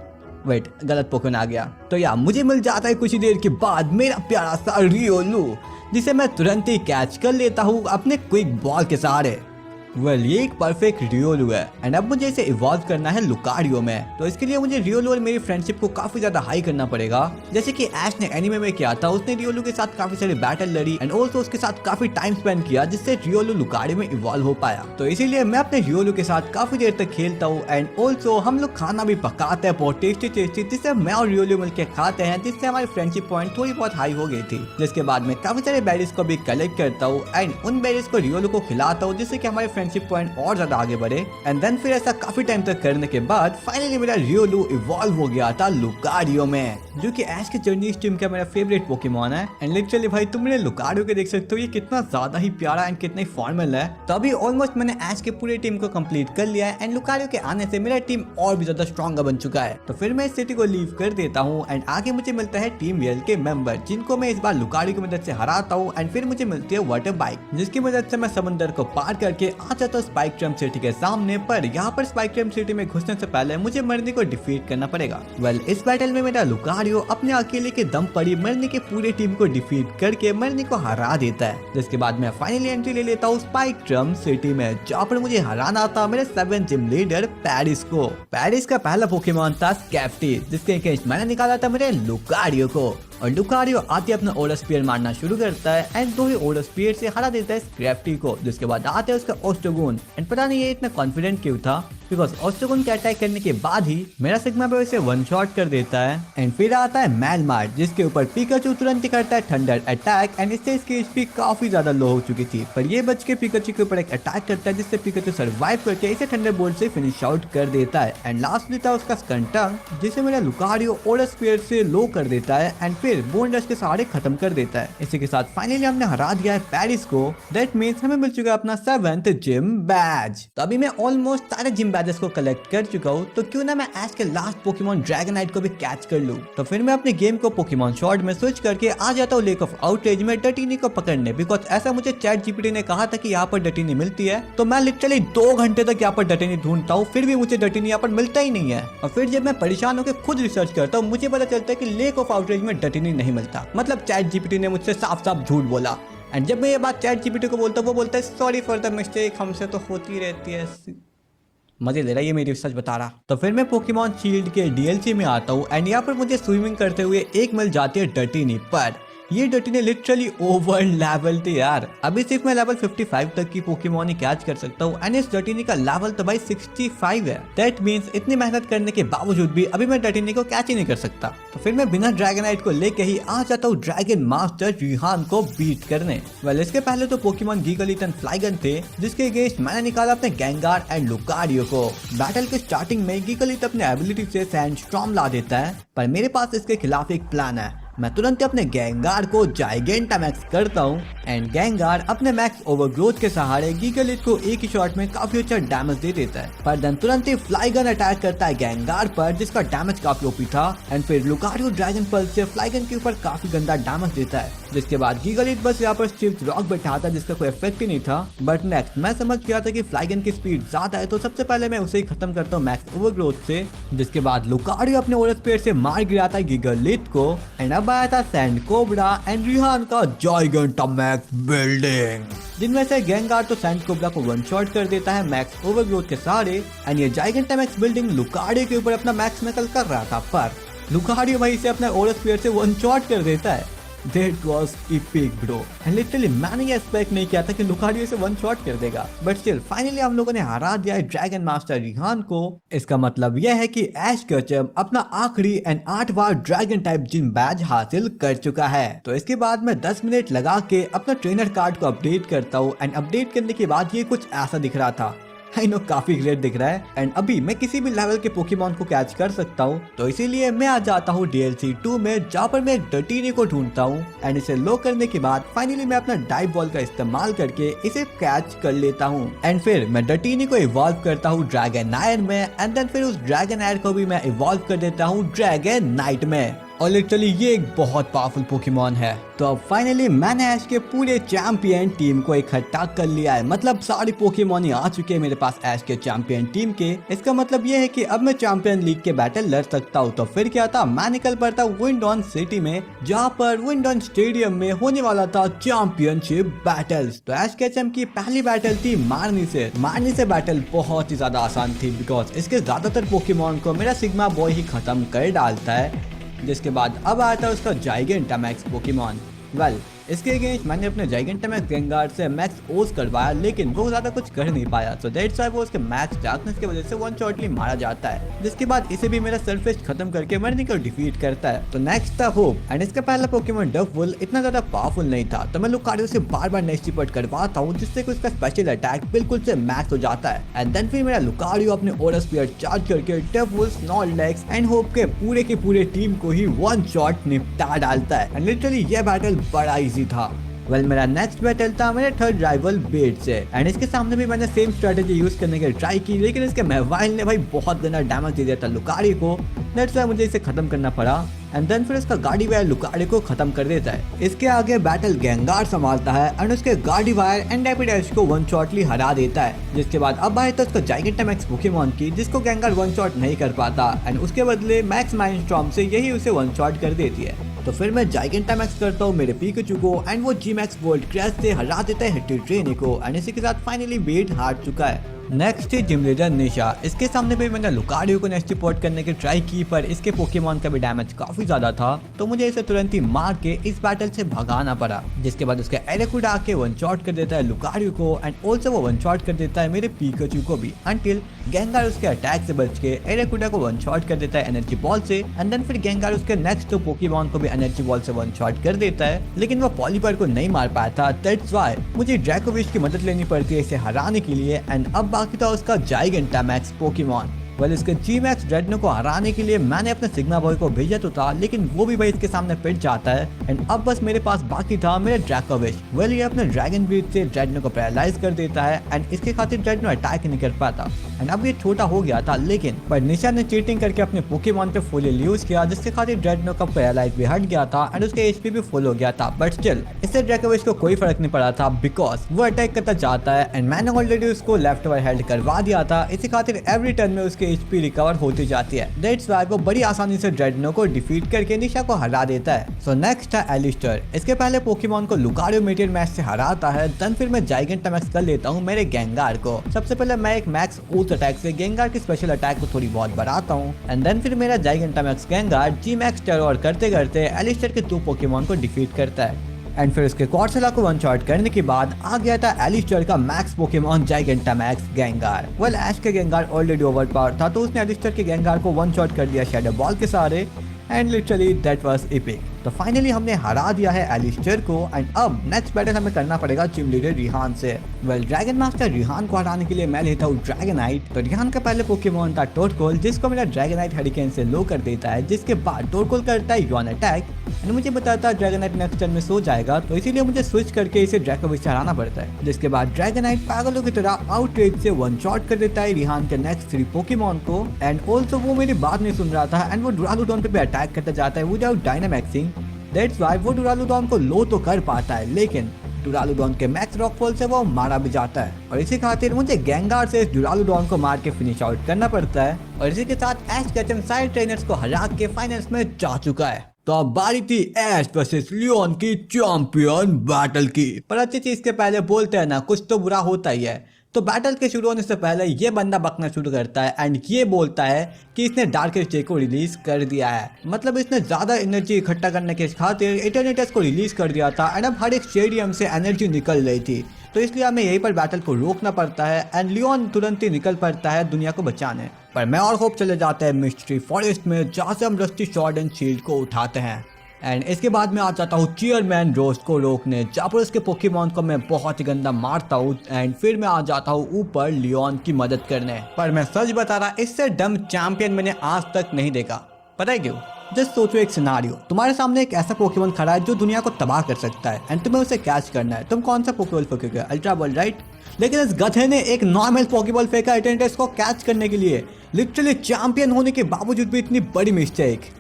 वेट, गलत पोकेमॉन आ गया। तो या मुझे मिल जाता है कुछ ही देर के बाद मेरा प्यारा सा रियोलू, जिसे मैं तुरंत ही कैच कर लेता हूँ अपने क्विक बॉल के सहारे। वेल ये एक परफेक्ट रियोलू है एंड अब मुझे इसे इवॉल्व करना है लुकारियो में। तो इसके लिए मुझे रियोलू और मेरी फ्रेंडशिप को काफी ज्यादा हाई करना पड़ेगा, जैसे कि ऐश ने एनीमे में किया था। उसने रियोलू के साथ काफी सारी बैटल लड़ी एंड ऑल्सो उसके साथ काफी टाइम स्पेंड किया, जिससे रियोलू लुकारियो में इवॉल्व हो पाया। तो इसीलिए मैं अपने रियोलू के साथ काफी देर तक खेलता हूँ एंड ऑल्सो हम लोग खाना भी पकाते हैं बहुत टेस्टी जिससे मैं और रियोलू मिलकर खाते हैं, जिससे हमारी फ्रेंडशिप पॉइंट थोड़ी बहुत हाई हो गई थी। जिसके बाद मैं काफी सारे बेरीज को भी कलेक्ट करता हूँ एंड उन बेरीज को रियोलू को खिलाता हूँ, जिससे कि हमारी फ्रेंडशिप पॉइंट और ज्यादा आगे बढ़े। एंड देन फिर ऐसा काफी टाइम तक करने के बाद फाइनली मेरा रियोलू इवॉल्व हो गया था लुकारियो में, जो कि ऐश के जर्नी टीम का मेरा फेवरेट पोकेमॉन है। एंड लिटरली भाई तुम मेरे लुकारियो के देख सकते हो, ये कितना ज्यादा ही प्यारा एंड कितना ही फॉर्मल है। तो अभी ऑलमोस्ट मैंने ऐश के पूरे टीम को कंप्लीट कर लिया है एंड लुकारियो के आने से मेरा टीम और भी ज्यादा स्ट्रॉन्ग बन चुका है। तो फिर मैं इस सिटी को लीव कर देता हूँ एंड आगे मुझे मिलता है टीम रियल के मेंबर, जिनको मैं इस बार लुकारियो की मदद से हराता हूँ एंड फिर मुझे मिलती है वाटर बाइक, जिसकी मदद से मैं समंदर को पार करके आ जाता हूँ स्पाइक ट्रम सिटी के सामने। पर यहाँ पर स्पाइक ट्रम सिटी में घुसने से पहले मुझे मरनी को डिफीट करना पड़ेगा। वेल इस बैटल में मेरा लुकारियो अपने अकेले के दम पर ही मरनी के पूरे टीम को डिफीट करके मरनी को हरा देता है। जिसके बाद मैं फाइनली एंट्री ले लेता हूँ स्पाइक ट्रम सिटी में, जहाँ पर मुझे हराना था मेरे 7th जिम लीडर पेरिस को। पेरिस का पहला पोकेमॉन था स्कैफ्टी, जिसके अगेंस्ट मैंने निकाला था मेरे लुकारियो को और लुकारियो आते अपना ओडर स्पीयर मारना शुरू करता है एंड दो ही ओडर स्पीयर से हरा देता है स्क्रैफ्टी को। जिसके बाद आते हैं उसका ओस्टोगुन एंड पता नहीं ये इतना कॉन्फिडेंट क्यों था, बिकॉज ओस्टोगुन के अटैक करने के बाद ही मेरा सिग्मा पे उसे वन शॉट कर देता है। एंड फिर आता है मैलमार्ट, जिसके ऊपर पिकाचू तुरंत करता है थंडर अटैक एंड इससे इसकी एचपी काफी ज्यादा लो हो चुकी थी, पर ये बच के पिकाचू के ऊपर एक अटैक करता है, जिससे पिकाचू सर्वाइव करके इसे थंडर बोल्ट से फिनिश आउट कर देता है। एंड लास्टली था उसका स्कंटंग, जिसे मेरा लुकारियो ओडर स्पीयर से लो कर देता है एंड फिर बोन रश के सहारे खत्म कर देता है। इसी के साथ फाइनली हमने हरा दिया है पेरिस को, दैट मीन्स हमें मिल चुका है अपना 7th जिम बैज। तो अभी मैं ऑलमोस्ट सारे जिम बैजेस को कलेक्ट कर चुका हूँ, तो क्यों ना मैं ऐश के लास्ट पोकेमॉन ड्रैगनाइट को भी कैच कर लूं। तो फिर मैं अपने गेम को पोकेमॉन शॉर्ट में स्विच करके आ जाता हूँ लेक ऑफ आउटरेज में डटिनी को पकड़ने, बिकॉज ऐसा मुझे चैट जीपीटी ने कहा था कि यहाँ पर डटिनी मिलती है। तो मैं लिटरली 2 घंटे तक यहाँ पर डटिनी ढूंढता हूँ, फिर भी मुझे डटिनी यहाँ पर मिलता ही नहीं है। और फिर जब मैं परेशान होकर खुद रिसर्च करता हूँ, मुझे पता चलता है कि लेक ऑफ आउटरेज में डटिनी नहीं मिलता, मतलब चैट जीपीटी ने मुझसे साफ साफ झूठ बोला। एंड जब मैं ये बात चैट जीपीटी को बोलता हूँ, वो बोलता है सॉरी फॉर द मिस्टेक, हमसे तो होती रहती है। मजे ले रहा है ये मेरी, सच बता रहा। तो फिर मैं पोकेमॉन शील्ड के डीएलसी में आता हूँ एंड यहाँ पर मुझे स्विमिंग करते हुए एक मिल जाती है डटिनी, पर ये डटिनी लिटरली ओवर लेवल थे यार। अभी सिर्फ मैं लेवल 55 तक की पोकेमॉन ही कैच कर सकता हूँ एंड इस डटिनी का लेवल तो भाई 65 है। दैट मींस इतनी मेहनत करने के बावजूद भी अभी मैं डटिनी को कैच ही नहीं कर सकता। तो फिर मैं बिना ड्रैगनाइट को लेके ही आ जाता हूँ ड्रैगन मास्टर रिहान को बीट करने। वेल इसके पहले तो पोकेमॉन गीगलिट एंड फ्लाइगन थे, जिसके अगेंस्ट मैंने निकाला अपने गैंगार एंड लुकारियो को। बैटल के स्टार्टिंग में गीगलिट अपने एबिलिटी से सैंडस्टॉर्म ला देता है, पर मेरे पास इसके खिलाफ एक प्लान है मैं तुरंत अपने गेंगार को जाइगेंटामैक्स करता हूँ एंड गेंगार अपने मैक्स ओवरग्रोथ के सहारे गीगालिट को एक ही शॉट में काफी अच्छा डैमेज दे देता है। पर देन तुरंत ही फ्लाइगन अटैक करता है गेंगार पर, जिसका डैमेज काफी ओपी था एंड फिर लुकारियो ड्रैगन पल्स से फ्लाइगन के ऊपर काफी गंदा डैमेज देता है, जिसके बाद गीगालिट बस यहाँ पर स्टिल्थ रॉक बैठाता है जिसका कोई इफेक्ट ही नहीं था। बट नेक्स्ट मैं समझ गया था कि फ्लाइगन की स्पीड ज्यादा है, तो सबसे पहले मैं उसे ही खत्म करता हूँ मैक्स ओवरग्रोथ से। जिसके बाद लुकारियो अपने ओरस पेड़ से मार गिराता है गीगालिट को एंड अब आया था सैंड कोबरा एंड रिहान का जाइगेंटामैक्स बिल्डिंग, जिनमें से गेंगार तो सैंड कोबरा को वन शॉट कर देता है मैक्स ओवरग्रोथ के सहारे एंड ये जाइगेंटामैक्स बिल्डिंग लुकारियो के ऊपर अपना मैक्स नकल कर रहा था, पर लुकारियो भाई से अपने ओरस पेड़ से वन शॉट कर देता है। That was epic bro and literally मैंने ये एक्सपेक्ट नहीं किया था कि लुकारियो से वन शॉट कर देगा, बट स्टिल फाइनली हम लोगों ने हरा दिया है ड्रैगन मास्टर रिहान को। इसका मतलब यह है कि ऐश केचम अपना आखिरी एंड 8वां ड्रैगन टाइप जिम बैज हासिल कर चुका है। तो इसके बाद मैं 10 मिनट लगा के अपना ट्रेनर कार्ड को अपडेट करता हूँ एंड अपडेट करने के बाद ये कुछ ऐसा दिख रहा था। आई नो काफी ग्रेट दिख रहा है एंड अभी मैं किसी भी लेवल के पोकेमॉन को कैच कर सकता हूँ, तो इसीलिए मैं आ जाता हूँ DLC 2 में, जहाँ पर मैं डर्टीनी को ढूंढता हूँ एंड इसे लो करने के बाद फाइनली मैं अपना डाइव बॉल का इस्तेमाल करके इसे कैच कर लेता हूँ एंड फिर मैं डर्टीनी को इवॉल्व करता हूँ ड्रैगन आयन में एंड देन फिर उस ड्रैगन आयन को भी मैं इवॉल्व कर देता हूँ ड्रैगन नाइट में। और लिटरली ये एक बहुत पावरफुल पोकेमॉन है। तो अब फाइनली मैंने ऐश के पूरे चैंपियन टीम को इकट्ठा कर लिया है, मतलब सारे पोकेमॉन ही आ चुके हैं मेरे पास ऐश के चैंपियन टीम के। इसका मतलब ये है कि अब मैं चैंपियन लीग के बैटल लड़ सकता हूँ। तो फिर क्या था, मैं निकल पड़ता विंडॉन सिटी में, जहाँ पर विंडॉन स्टेडियम में होने वाला था चैंपियनशिप बैटल्स। तो ऐश केचम की पहली बैटल थी मारनी से बैटल बहुत ही ज्यादा आसान थी, बिकॉज इसके ज्यादातर पोकेमॉन को मेरा सिग्मा बॉय ही खत्म कर डालता है। जिसके बाद अब आया था उसका जाइगेंटामैक्स पोकेमॉन। वेल इसके अगेंस्ट मैंने अपने जाइगेंटामैक्स गेंगार से मैक्स ओस करवाया, लेकिन वो ज्यादा कुछ कर नहीं पाया, तो दैट्स व्हाई वो उसके मैक्स डार्कनेस की वजह से वन शॉटली मारा जाता है। जिसके बाद इसे भी मेरा सरफेस खत्म करके मरने को डिफीट करता है। तो नेक्स्ट था होप एंड इसका पहला पोकेमॉन डफवुल इतना ज्यादा पावरफुल नहीं था, तो मैं लुकारियो से बार बार नेक्स्ट रिपोर्ट करवाता हूँ, जिससे उसका स्पेशल अटैक बिल्कुल से मैक्स हो जाता है एंड देन फिर मेरा लुकारियो अपने ओरस स्पीयर चार्ज करके डफवुल, स्नॉर्लेक्स एंड होप के पूरे टीम को ही वन शॉट निपटा डालता है एंड लिटरली ये बैटल बड़ा इजी था। वेल मेरा नेक्स्ट बैटल था मेरे थर्ड राइवल बेट से एंड इसके सामने भी मैंने सेम स्ट्रेटेजी यूज करने की ट्राई की, लेकिन इसके मेवाइल ने भाई बहुत गंदा डैमेज दे दिया था लुकारियो को। दैट्स व्हाई मुझे इसे खत्म करना पड़ा एंड देन फिर इसका गाड़ी वायर लुकारियो को खत्म कर देता है। इसके आगे बैटल गेंगार संभालता है एंड उसके गाड़ी वायर एंड रैपिड को वन शॉटली हरा देता है। जिसके बाद अब आए तो उसका जाइगेंटामैक्स पोकेमॉन की, जिसको गेंगार वन शॉट नहीं कर पाता एंड उसके बदले मैक्स माइंडस्टॉर्म से यही उसे वन शॉट कर देती है। तो फिर मैं जाइगेंटामैक्स करता हूँ मेरे पिकाचू को एंड वो जी मैक्स वर्ल्ड क्रैश से हरा देता है हिट्टी को एंड इसी के साथ फाइनली बेट हार चुका है। नेक्स्ट है जिम लीडर निशा। इसके सामने भी मैंने लुकारियो को नेक्स्ट रिपोर्ट करने की ट्राई की, पर इसके पोकेमॉन का भी डैमेज काफी ज्यादा था, तो मुझे इसे तुरंत ही मार के इस बैटल से भगाना पड़ा। जिसके बाद उसका एरेकुडा आके वन शॉट कर देता है लुकारियो को एंड ऑल्सो वो वन शॉट कर देता है मेरे पिकाचू को भी, अंटिल गेंगार उसके अटैक से बच के एरेकुडा को वन शॉट कर देता है एनर्जी बॉल से एंड देन फिर गेंगार उसके नेक्स्ट पोकेमॉन को भी एनर्जी बॉल से वन शॉट कर देता है, लेकिन वो पॉलीपर को नहीं मार पाया था। दैट्स व्हाई मुझे ड्रैकोविश की मदद लेनी पड़ती है इसे हराने के लिए एंड अब बाकी था उसका जाइगेंटामैक्स पोकेमॉन। वेल इसके जी मैक्स ड्रेडनो को हराने के लिए मैंने अपने सिग्मा बॉय को भेजा तो था, लेकिन वो भी भाई इसके सामने पिट जाता है एंड अब बस मेरे पास बाकी था मेरा ड्रैकोविश। वेल ये अपने ड्रैगन ब्रीड से ड्रेडनो को पैरालाइज कर देता है एंड इसके खातिर ड्रेडनो अटैक नहीं कर पाता एंड अब ये छोटा हो गया था, लेकिन पर निशा ने चीटिंग करके अपने पोकेमॉन पे फुल यूज किया, जिसके खातिर ड्रेडनो का पैरालाइज भी हट गया था एंड उसके एचपी भी फुल हो गया था। बट स्टिल इससे ड्रैकोविश को कोई फर्क नहीं पड़ा था, बिकॉज वो अटैक करता जाता है एंड मैंने ऑलरेडी उसको लेफ्ट ओवर हेल्ड करवा दिया था। इसी खातिर एवरी टर्न में उसके एचपी रिकवर होती जाती है। दैट्स व्हाई वो बड़ी आसानी से ड्रेडनो को डिफीट करके निशा को हरा देता है। सो नेक्स्ट है एलिस्टर। इसके पहले पोकेमॉन को लुकारियो मीटियर मैच से हराता है, देन फिर मैं जाइगेंटामैक्स कर लेता हूँ मेरे गेंगार को। सबसे पहले मैं एक मैक्स ऊस अटैक से गेंगार की स्पेशल अटैक को थोड़ी बहुत बढ़ाता हूँ एंड देन फिर मेरा जाइगेंटामैक्स गेंगार जी मैक्स टेरर करते करते एलिस्टर के 2 पोकेमॉन को डिफीट करता है एंड फिर उसके कॉर्सेला को वन शॉट करने के बाद आ गया था एलिस्टर का max Pokemon Gigantamax Gengar. Well Ash के गेंगार ऑलरेडी ओवर पावर था, तो उसने एलिस्टर के गेंगार को वन शॉट कर दिया शैडो बॉल के सहारे and literally that was epic. तो फाइनली हमने हरा दिया है एलिस्टर को एंड अब नेक्स्ट बैटल हमें करना पड़ेगा जिम लीडर रिहान से। वेल ड्रैगन मास्टर रिहान को हराने के लिए मैं लेता हूँ ड्रैगनाइट। तो रिहान का पहले पोकेमॉन था टोरकोल, जिसको मेरा ड्रैगनाइट हरिकेन से लो कर देता है, जिसके बाद टोरकोल करता है यॉन अटैक एंड मुझे बताता है ड्रैगनाइट नेक्स्ट टर्न में सो जाएगा, तो इसीलिए मुझे स्विच करके इसे ड्रैकोविच से हराना पड़ता है। जिसके बाद ड्रैगनाइट पागलों की तरह आउटरेज से वन शॉट कर देता है रिहान के नेक्स्ट 3 पोकेमॉन को एंड ऑल्सो वो मेरी बात नहीं सुन रहा था एंड वो डुरालुडॉन पे भी अटैक करता जाता है विदाउट डायनामैक्सिंग। दैट्स व्हाई वो डुरालुडॉन को लो तो कर पाता है, लेकिन डुरालुडॉन के मैक्स रॉकफॉल से वो मारा भी जाता है और इसी खातिर मुझे गेंगार से इस डुरालुडॉन को मार के फिनिश आउट करना पड़ता है। और इसी के साथ ऐश कैचम सारे ट्रेनर्स को हरा के फाइनल्स में जा चुका है। तो अब बारी थी ऐश वर्सेस लियोन की चैंपियन बैटल की। पर अच्छी चीज के पहले बोलते हैं ना, कुछ तो बुरा होता ही है। तो बैटल के शुरू होने से पहले ये बंदा बकना शुरू करता है एंड ये बोलता है कि इसने डार्केस्ट डे को रिलीज कर दिया है, मतलब इसने ज्यादा एनर्जी इकट्ठा करने के खातिर इटर्निटस को रिलीज कर दिया था एंड अब हर एक स्टेडियम से एनर्जी निकल रही थी, तो इसलिए हमें यहीं पर बैटल को रोकना पड़ता है एंड लियोन तुरंत ही निकल पड़ता है दुनिया को बचाने। पर मैं और होप चले जाते हैं मिस्ट्री फॉरेस्ट में, जहाँ से हम रस्टी शॉर्ड एंड शील्ड को उठाते हैं एंड इसके बाद मैं आ जाता हूँ चेयरमैन रोस्ट को रोकने, जहाँ पर उसके पोकेमॉन को मैं बहुत ही गंदा मारता हूँ एंड फिर मैं आ जाता हूँ ऊपर लियोन की मदद करने। पर मैं सच बता रहा, इससे डम चैंपियन मैंने आज तक नहीं देखा। पता है क्यों? जस्ट सोचो एक सिनारियो, तुम्हारे सामने एक ऐसा पोकेमॉन खड़ा है जो दुनिया को तबाह कर सकता है एंड तुम्हें उसे कैच करना है। तुम कौन सा पोकेबॉल फेंकोगे? Ultra ball, right? लेकिन इस गधे ने एक नॉर्मल पोकेबॉल फेंका इटर्निटस को कैच करने के लिए। लिटरली चैंपियन होने के बावजूद भी इतनी बड़ी मिस्टेक।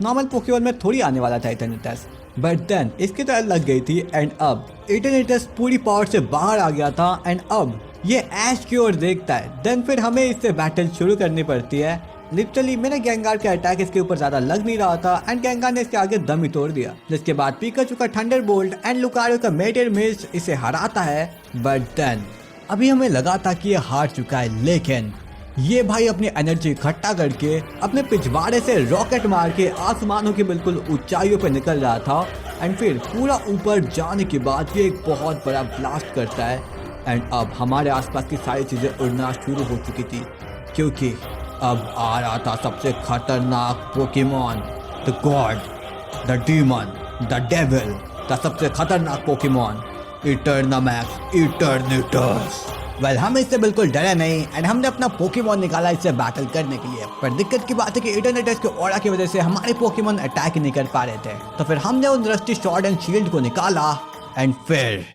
नॉर्मल पोकेबॉल में थोड़ी आने वाला था इटर्निटस, बट देन इसकी तो लग गई थी एंड अब इटर्निटस पूरी पावर से बाहर आ गया था एंड अब ये ऐश की ओर देखता है। देन फिर हमें इससे बैटल शुरू करनी पड़ती है। लिटरली मेरे गेंगार के अटैक इसके ऊपर ज्यादा लग नहीं रहा था एंड गेंगार ने इसके आगे दम ही तोड़ दिया। जिसके बाद पिकाचू का थंडर बोल्ट एंड लुकारियो का मेटेर मिस्ट इसे हराता है। बट देन अभी हमें लगा था कि ये हार चुका है, लेकिन ये भाई अपनी एनर्जी इकट्ठा करके अपने पिछवाड़े से रॉकेट मार के आसमानों की बिल्कुल ऊंचाइयों पे निकल रहा था एंड फिर पूरा ऊपर जाने के बाद ये एक बहुत बड़ा ब्लास्ट करता है एंड अब हमारे आसपास की सारी चीजें उड़ना शुरू हो चुकी थी, क्योंकि अब आ रहा था सबसे खतरनाक Pokemon, the God, the demon, the devil, the सबसे खतरनाक पोकेमॉन इटर्नामैक्स इटर्निटस। वेल हम इससे बिल्कुल डरे नहीं एंड हमने अपना पोकेमॉन निकाला इससे बैटल करने के लिए। पर दिक्कत की बात है कि इटर्निटस के ऑरा की वजह से हमारे पोकेमॉन अटैक नहीं कर पा रहे थे, तो फिर हमने उन रस्टी शॉर्ड एंड शील्ड को निकाला एंड फिर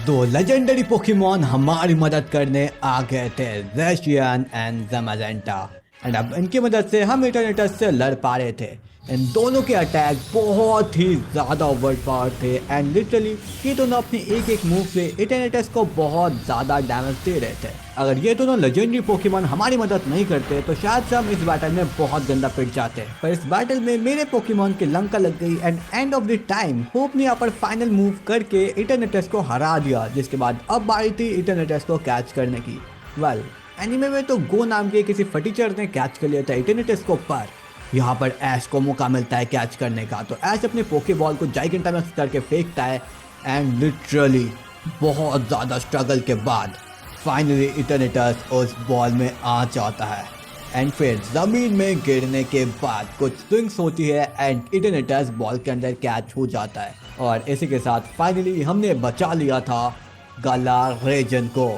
दो लेजेंडरी पोकेमॉन हमारी मदद करने आ गए थे, रेशियन एंड ज़माजेंटा, एंड अब इनकी मदद से हम इटर्निटस से लड़ पा रहे थे। इन दोनों के अटैक बहुत ही ज़्यादा ओवर पावर थे एंड लिटरली ये दोनों अपनी एक एक मूव से इटर्निटस को बहुत ज़्यादा डैमेज दे रहे थे। अगर ये दोनों लेजेंडरी पोकेमॉन हमारी मदद नहीं करते तो शायद से हम इस बैटल में बहुत गंदा पिट जाते। पर इस बैटल में मेरे पोकेमॉन की लंका लग गई and end of the time hope ने यहाँ पर फाइनल मूव करके इटर्निटस को हरा दिया। जिसके बाद अब बारी थी इटर्निटस को कैच करने की। वेल एनीमे में तो गो नाम के किसी फटीचर ने कैच कर लिया था इटर्निटस को, पर यहाँ पर ऐश को मौका मिलता है कैच करने का। तो ऐश अपने पोकेबॉल को जाइगेंटामैक्स करके फेंकता है एंड लिटरली बहुत ज़्यादा स्ट्रगल के बाद फाइनली इटर्निटस उस बॉल में आ जाता है एंड फिर ज़मीन में गिरने के बाद कुछ स्विंग्स होती है एंड इटर्निटस बॉल के अंदर कैच हो जाता है। और इसी के साथ फाइनली हमने बचा लिया था गालारेजन को।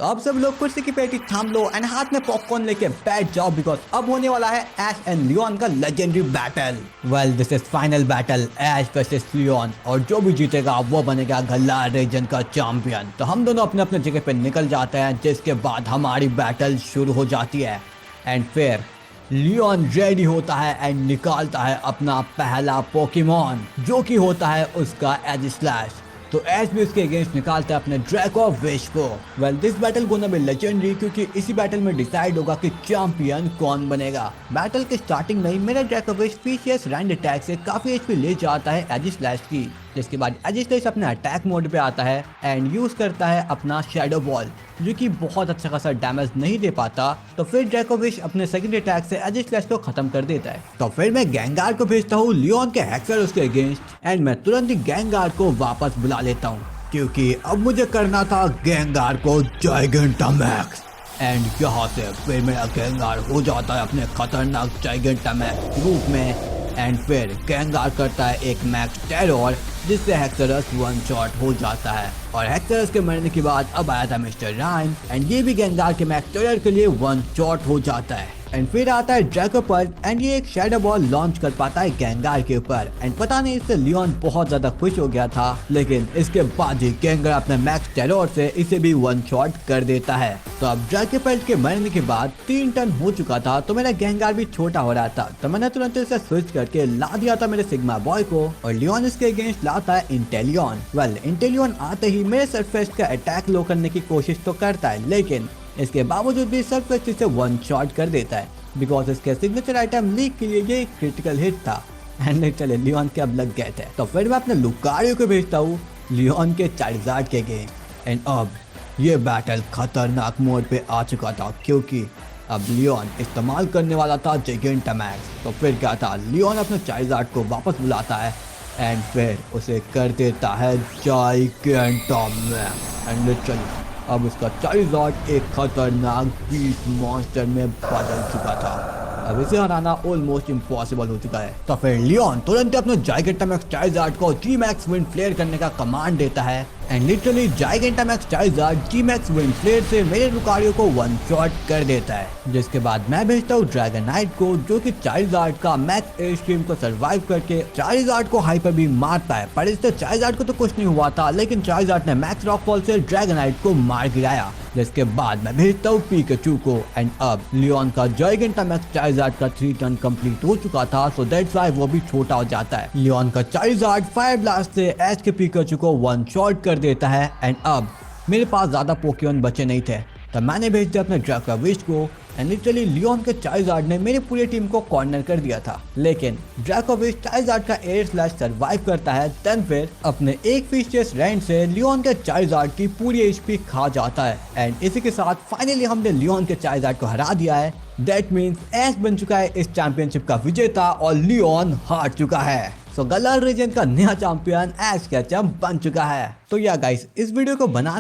तो अब सब लोग कुर्सी की पेटी थाम लो एंड हाथ में पॉपकॉर्न लेके बैठ जाओ बिकॉज अब होने वाला है ऐश एंड लियोन का legendary battle. Well this is final battle, Ash versus Leon, और जो भी जीतेगा वो बनेगा गल्लार रीजन का चैंपियन। तो हम दोनों अपने अपने जगह पे निकल जाते हैं, जिसके बाद हमारी बैटल शुरू हो जाती है। एंड फिर लियोन रेडी होता है एंड निकालता है अपना पहला पोकेमॉन, जो कि होता है उसका एजिस्लैश। तो ऐश भी उसके अगेंस्ट निकालता है अपने ड्रैको विश को। Well this battle gonna be legendary, क्योंकि इसी बैटल में डिसाइड होगा कि चैंपियन कौन बनेगा। बैटल के स्टार्टिंग में ही मेरा Dracovish fishious rend attack से काफी एचपी ले जाता है एजिस्लैश की, जिसके बाद एजिस्लैश अपने अटैक मोड पे आता है एंड यूज करता है अपना शैडो बॉल, जो कि बहुत अच्छा खासा डैमेज नहीं दे पाता। तो फिर ड्रैको विश अपने सेकंड अटैक से एजिस्लैश को खत्म कर देता है। तो फिर मैं गेंगार को भेजता हूँ लियोन के हेक्सेरोस के अगेंस्ट एंड मैं तुरंत ही गेंगार को वापस बुला लेता हूँ, क्योंकि अब मुझे करना था गेंगार को जाइगेंटामैक्स। एंड यहाँ से फिर मेरा गेंगार हो जाता है अपने खतरनाक जाइगेंटामैक्स रूप में। एंड फिर गेंगार करता है एक मैक्स टेरर, जिससे हेक्सेरस वन शॉट हो जाता है। और हेक्सेरस के मरने के बाद अब आया था मिस्टर राइन एंड ये भी गेंगार के मैक्स टेरर के लिए वन शॉट हो जाता है। एंड फिर आता है ड्रैको पर्ल एंड ये एक शैडो बॉल लॉन्च कर पाता है गेंगार के ऊपर। एंड पता नहीं इससे लियोन बहुत ज्यादा खुश हो गया था, लेकिन इसके बाद ही गेंगार अपने मैक्स टेरर से इसे भी वन शॉट कर देता है। तो अब ड्रैको पर्ल के मरने के बाद 3 टर्न हो चुका था, तो मेरा गेंगार भी छोटा हो रहा था। तो मैंने तुरंत इसे स्विच करके ला दिया था मेरे सिग्मा बॉय को, और लियोन इसके अगेंस्ट लाता है इंटेलियन। वेल इंटेलियन आते ही मेरे सरफेस का अटैक लो करने की कोशिश तो करता है, लेकिन इसके बावजूद भी सरफेस इसे वन शॉट कर देता है, बिकॉज इसके सिग्नेचर आइटम लीक के लिए ये क्रिटिकल हिट था। एंड चले लियोन के अब लग गए थे। तो फिर मैं अपने लुकारियो को भेजता हूँ लियोन के चार्जार्ड के अगेंस्ट। एंड अब ये बैटल खतरनाक मोड पे आ चुका था, क्योंकि अब लियोन इस्तेमाल करने वाला था जाइगेंटामैक्स। तो फिर क्या था, लियोन अपने चार्जार्ड को वापस बुलाता है एंड फिर उसे कर देता है जाइगेंटामैक्स। एंड लिटरली अब उसका चार्जार्ड एक खतरनाक बीस्ट मॉन्स्टर में बदल चुका था। अब इसे हराना ऑलमोस्ट इम्पॉसिबल हो चुका है। तो फिर लियोन तुरंत अपने जाइगेंटामैक्स चार्जार्ड को जी-मैक्स विंड फ्लेयर करने का कमांड देता है and literally Gigantamax Charizard G Max wind flare से मेरे लुकारियो को वन शॉट कर देता है। जिसके बाद मैं भेजता हूँ ड्रैगनाइट को, जो कि चार्जार्ड का मैक्स एयर स्ट्रीम को सर्वाइव करके चार्जार्ड को हाइपर बीम मारता है। पर इससे चार्जार्ड को तो कुछ नहीं हुआ था, लेकिन चार्जार्ड ने मैक्स रॉकफॉल से ड्रैगनाइट को मार गिराया। जिसके बाद मैं भेजता हूँ पिकाचू को एंड अब लियोन का जाइगेंटामैक्स चार्जार्ड का 3 टर्न कंप्लीट हो चुका था, सो दैट्स व्हाई वो भी छोटा हो जाता है। लियोन का चार्जार्ड फायर ब्लास्ट से ऐश के पिकाचू को वन शॉट कर देता है। एंड अब मेरे पास ज्यादा पोकेमॉन बचे नहीं थे, तो मैंने भेज दिया अपने ड्रैको विश को एंड लिटरली लियोन के चार्जार्ड ने मेरी पूरी टीम को कॉर्नर कर दिया था। लेकिन ड्रैको विश चार्जार्ड का एयर स्लैश सर्वाइव करता है, देन फिर अपने एक फिशियस रैंड से लियोन के चार्जार्ड की पूरी एचपी खा जाता है। एंड इसी के साथ फाइनली हमने लियोन के चार्जार्ड को हरा दिया है। दैट मीन्स ऐश बन चुका है इस चैंपियनशिप का विजेता और लियोन हार चुका है। सो गल्लार रीजन का नया चैंपियन ऐश केचम बन चुका है। तो या गाइस, इस वीडियो को बना